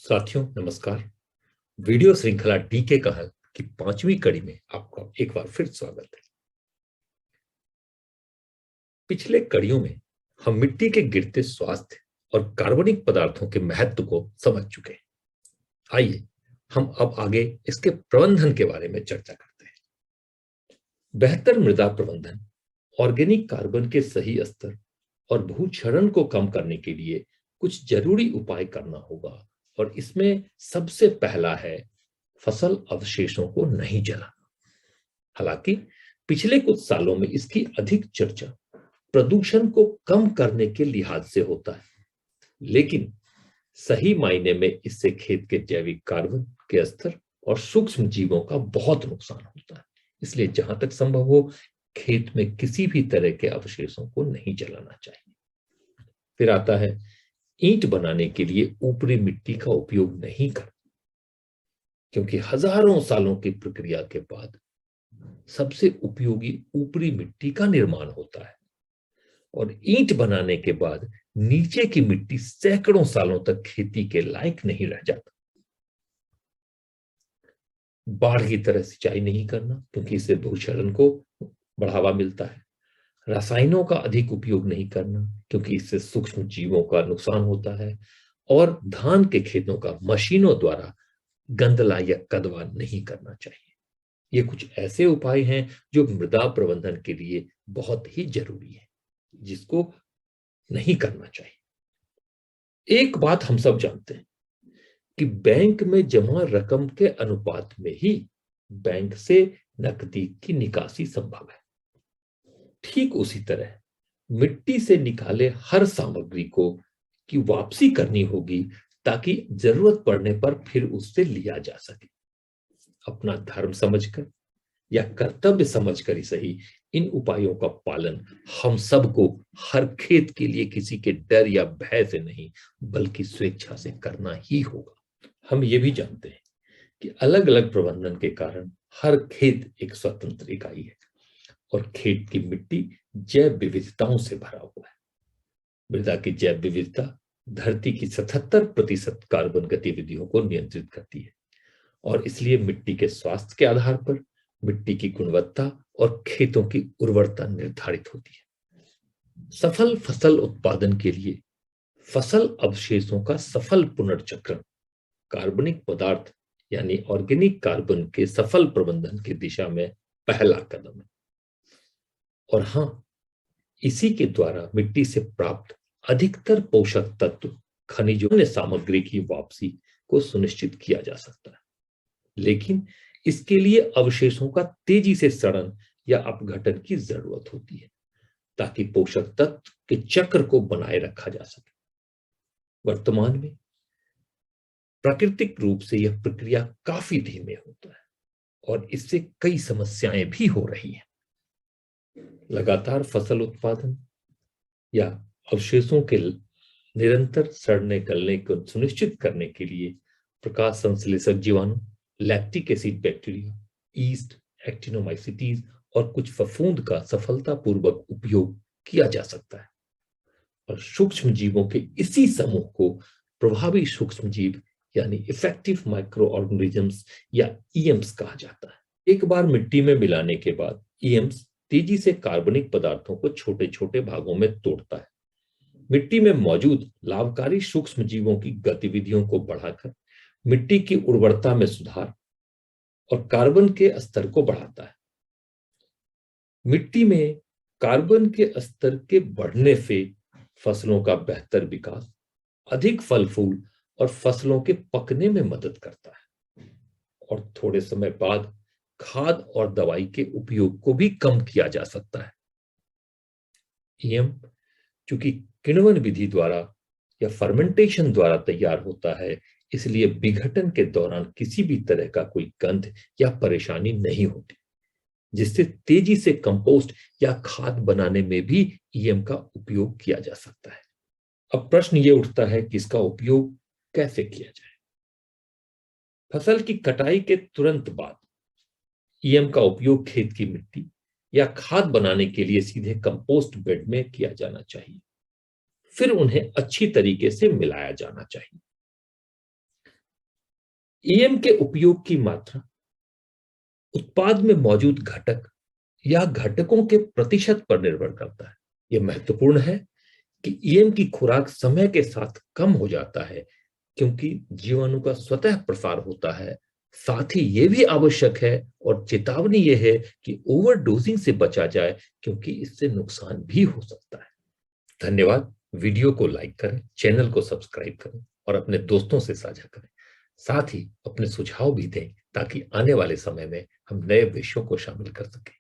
साथियों नमस्कार। वीडियो श्रृंखला डीके कहानी की 5वीं कड़ी में आपका एक बार फिर स्वागत है। पिछले कड़ियों में हम मिट्टी के गिरते स्वास्थ्य और कार्बनिक पदार्थों के महत्व को समझ चुके हैं। आइए हम अब आगे इसके प्रबंधन के बारे में चर्चा करते हैं। बेहतर मृदा प्रबंधन, ऑर्गेनिक कार्बन के सही स्तर और भूक्षरण को कम करने के लिए कुछ जरूरी उपाय करना होगा, और इसमें सबसे पहला है फसल अवशेषों को नहीं जलाना। हालांकि पिछले कुछ सालों में इसकी अधिक चर्चा प्रदूषण को कम करने के लिहाज से होता है, लेकिन सही मायने में इससे खेत के जैविक कार्बन के स्तर और सूक्ष्म जीवों का बहुत नुकसान होता है। इसलिए जहां तक संभव हो, खेत में किसी भी तरह के अवशेषों को नहीं जलाना चाहिए। फिर आता है ईंट बनाने के लिए ऊपरी मिट्टी का उपयोग नहीं करना, क्योंकि हजारों सालों की प्रक्रिया के बाद सबसे उपयोगी ऊपरी मिट्टी का निर्माण होता है, और ईंट बनाने के बाद नीचे की मिट्टी सैकड़ों सालों तक खेती के लायक नहीं रह जाता। बाढ़ की तरह सिंचाई नहीं करना, क्योंकि इससे भूक्षरण को बढ़ावा मिलता है। रसायनों का अधिक उपयोग नहीं करना, क्योंकि इससे सूक्ष्म जीवों का नुकसान होता है। और धान के खेतों का मशीनों द्वारा गंदला या कदवा नहीं करना चाहिए। ये कुछ ऐसे उपाय हैं जो मृदा प्रबंधन के लिए बहुत ही जरूरी है, जिसको नहीं करना चाहिए। एक बात हम सब जानते हैं कि बैंक में जमा रकम के अनुपात में ही बैंक से नकदी की निकासी संभव है। ठीक उसी तरह मिट्टी से निकाले हर सामग्री को की वापसी करनी होगी, ताकि जरूरत पड़ने पर फिर उससे लिया जा सके। अपना धर्म समझकर या कर्तव्य समझकर ही सही, इन उपायों का पालन हम सबको हर खेत के लिए किसी के डर या भय से नहीं, बल्कि स्वेच्छा से करना ही होगा। हम ये भी जानते हैं कि अलग अलग प्रबंधन के कारण हर खेत एक स्वतंत्र इकाई है, और खेत की मिट्टी जैव विविधताओं से भरा हुआ है। मृदा की जैव विविधता धरती की 77% कार्बन गतिविधियों को नियंत्रित करती है, और इसलिए मिट्टी के स्वास्थ्य के आधार पर मिट्टी की गुणवत्ता और खेतों की उर्वरता निर्धारित होती है। सफल फसल उत्पादन के लिए फसल अवशेषों का सफल पुनर्चक्रण कार्बनिक पदार्थ यानी ऑर्गेनिक कार्बन के सफल प्रबंधन की दिशा में पहला कदम है। और हां, इसी के द्वारा मिट्टी से प्राप्त अधिकतर पोषक तत्व, खनिजों ने सामग्री की वापसी को सुनिश्चित किया जा सकता है। लेकिन इसके लिए अवशेषों का तेजी से सड़न या अपघटन की जरूरत होती है, ताकि पोषक तत्व के चक्र को बनाए रखा जा सके। वर्तमान में प्राकृतिक रूप से यह प्रक्रिया काफी धीमे होता है, और इससे कई समस्याएं भी हो रही हैं। लगातार फसल उत्पादन या अवशेषों के निरंतर सड़ने गलने को सुनिश्चित करने के लिए प्रकाश संश्लेषक जीवाणु, लैक्टिक एसिड बैक्टीरिया, ईस्ट, एक्टिनोमाइसीटीज और कुछ फफूंद का सफलतापूर्वक उपयोग किया जा सकता है। और सूक्ष्म जीवों के इसी समूह को प्रभावी सूक्ष्म जीव यानी इफेक्टिव माइक्रो ऑर्गेनिजम्स या ईएम्स कहा जाता है। एक बार मिट्टी में मिलाने के बाद ईएम्स तेजी से कार्बनिक पदार्थों को छोटे छोटे भागों में तोड़ता है। मिट्टी में मौजूद लाभकारी सूक्ष्म जीवों की गतिविधियों को बढ़ाकर मिट्टी की उर्वरता में सुधार और कार्बन के स्तर को बढ़ाता है। मिट्टी में कार्बन के स्तर के बढ़ने से फसलों का बेहतर विकास, अधिक फल फूल और फसलों के पकने में मदद करता है। और थोड़े समय बाद खाद और दवाई के उपयोग को भी कम किया जा सकता है। ईएम चूंकि किण्वन विधि द्वारा या फर्मेंटेशन द्वारा तैयार होता है, इसलिए विघटन के दौरान किसी भी तरह का कोई गंध या परेशानी नहीं होती, जिससे तेजी से कंपोस्ट या खाद बनाने में भी ईएम का उपयोग किया जा सकता है। अब प्रश्न ये उठता है कि इसका उपयोग कैसे किया जाए। फसल की कटाई के तुरंत बाद ईएम का उपयोग खेत की मिट्टी या खाद बनाने के लिए सीधे कंपोस्ट बेड में किया जाना चाहिए। फिर उन्हें अच्छी तरीके से मिलाया जाना चाहिए। ईएम के उपयोग की मात्रा उत्पाद में मौजूद घटक या घटकों के प्रतिशत पर निर्भर करता है। यह महत्वपूर्ण है कि ईएम की खुराक समय के साथ कम हो जाता है क्योंकि जीवाणु का स्वतः प्रसार होता है। साथ ही यह भी आवश्यक है और चेतावनी यह है कि ओवरडोजिंग से बचा जाए क्योंकि इससे नुकसान भी हो सकता है। धन्यवाद। वीडियो को लाइक करें, चैनल को सब्सक्राइब करें और अपने दोस्तों से साझा करें। साथ ही अपने सुझाव भी दें ताकि आने वाले समय में हम नए विषयों को शामिल कर सकें।